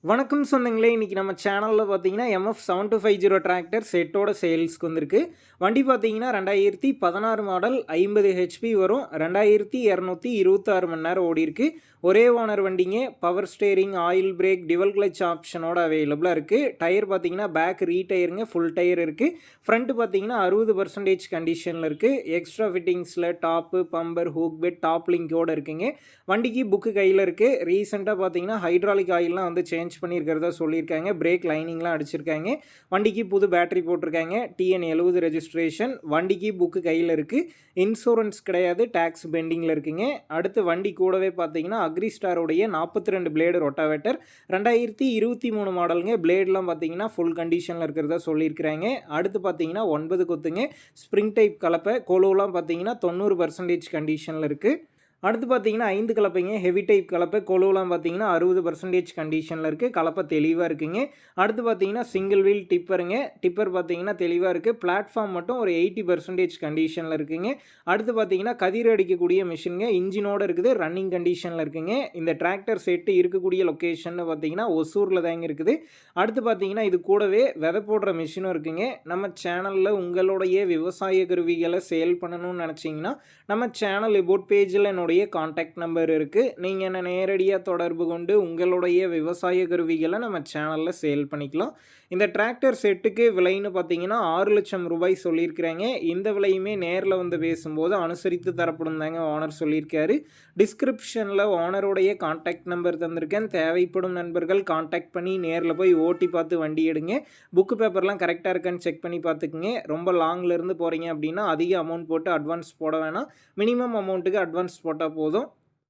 வணக்கம் சொந்தங்களே, இன்றைக்கி நம்ம சேனலில் பார்த்தீங்கன்னா MF7250 டிராக்டர் செட்டோட சேல்ஸ்க்கு வந்திருக்கு. வண்டி பார்த்தீங்கன்னா 2016 மாடல் 50 ஹெச்பி வரும். 2226 மணி நேரம் ஓடிருக்கு. ஒரே ஓனர் வண்டிங்க. Power steering, oil brake, dual clutch ஆப்ஷனோட அவைலபிளாக இருக்குது. டயர் பார்த்தீங்கன்னா பேக் ரீடயருங்க, ஃபுல் டயர் இருக்குது. ஃப்ரண்ட்டு பார்த்தீங்கன்னா 60% கண்டிஷனில் இருக்குது. எக்ஸ்ட்ரா ஃபிட்டிங்ஸில் top, bumper, hook bed, top லிங்கோடு இருக்குங்க. வண்டிக்கு புக்கு கையில் இருக்குது. ரீசெண்டாக பார்த்தீங்கன்னா ஹைட்ராலிக் ஆயில்லாம் வந்து சேஞ்ச் பண்ணியிருக்கிறதா சொல்லியிருக்காங்க. பிரேக் லைனிங்லாம் அடிச்சிருக்காங்க. வண்டிக்கு புது பேட்டரி போட்டிருக்காங்க. TN70 registration. வண்டிக்கு புக்கு கையில் இருக்குது. இன்சூரன்ஸ் கிடையாது, டேக்ஸ் பெண்டிங்கில் இருக்குங்க. அடுத்து வண்டி கூடவே பார்த்தீங்கன்னா அக்ரிஸ்டாரோடைய 42 பிளேடு ரொட்டாவேட்டர் 2023 மாடலுங்க. பிளேட்லாம் பார்த்தீங்கன்னா ஃபுல் கண்டிஷனில் இருக்கிறதா சொல்லியிருக்கிறாங்க. அடுத்து பார்த்தீங்கன்னா 9 கொத்துங்க. ஸ்ப்ரிங் டைப் கலப்பை. கொலுவெலாம் பார்த்தீங்கன்னா 90% கண்டிஷனில் இருக்குது. அடுத்து பார்த்தீங்கன்னா 5 கலப்பைங்க. ஹெவி டைப் கலப்பை. கொலுவெலாம் பார்த்தீங்கன்னா 60% கண்டிஷனில் இருக்குது. கலப்பை தெளிவாக இருக்குங்க. அடுத்து பார்த்தீங்கன்னா சிங்கிள் வீல் டிப்பருங்க. டிப்பர் பார்த்தீங்கன்னா தெளிவாக இருக்குது. பிளாட்ஃபார்ம் மட்டும் ஒரு 80% கண்டிஷனில் இருக்குங்க. அடுத்து பார்த்தீங்கன்னா கதிர் அடிக்கக்கூடிய மிஷினுங்க. இன்ஜினோடு இருக்குது. ரன்னிங் கண்டிஷனில் இருக்குங்க. இந்த டிராக்டர் செட்டு இருக்கக்கூடிய லொக்கேஷன் பார்த்தீங்கன்னா ஒசூரில் தாங்க இருக்குது. அடுத்து பார்த்தீங்கன்னா இது கூடவே விதை போடுற மிஷினும் இருக்குங்க. நம்ம சேனலில் உங்களுடைய விவசாய கருவிகளை சேல் பண்ணணும்னு நினச்சிங்கன்னா நம்ம சேனல் எபோட் பேஜில் கான்டாக்ட் நம்பர் இருக்குது. நீங்கள் என்ன நேரடியாக தொடர்பு கொண்டு உங்களுடைய விவசாய கருவிகளை நம்ம சேனலில் சேல் பண்ணிக்கலாம். இந்த டிராக்டர் செட்டுக்கு விலைன்னு பார்த்தீங்கன்னா 6 லட்சம் ரூபாய் சொல்லியிருக்கிறாங்க. இந்த விலையுமே நேரில் வந்து பேசும்போது அனுசரித்து தரப்படும் தாங்க ஓனர் சொல்லியிருக்காரு. டிஸ்கிரிப்ஷனில் ஓனருடைய கான்டாக்ட் நம்பர் தந்திருக்கேன். தேவைப்படும் நண்பர்கள் கான்டாக்ட் பண்ணி நேரில் போய் ஓட்டி பார்த்து வண்டி எடுங்க. புக்கு பேப்பர்லாம் கரெக்டாக இருக்கான்னு செக் பண்ணி பார்த்துக்குங்க. ரொம்ப லாங்கிலேருந்து போகிறீங்க அப்படின்னா அதிக அமௌண்ட் போட்டு அட்வான்ஸ் போட வேணாம். மினிமம் அமௌண்ட்டுக்கு அட்வான்ஸ் போட்டால் போதும்.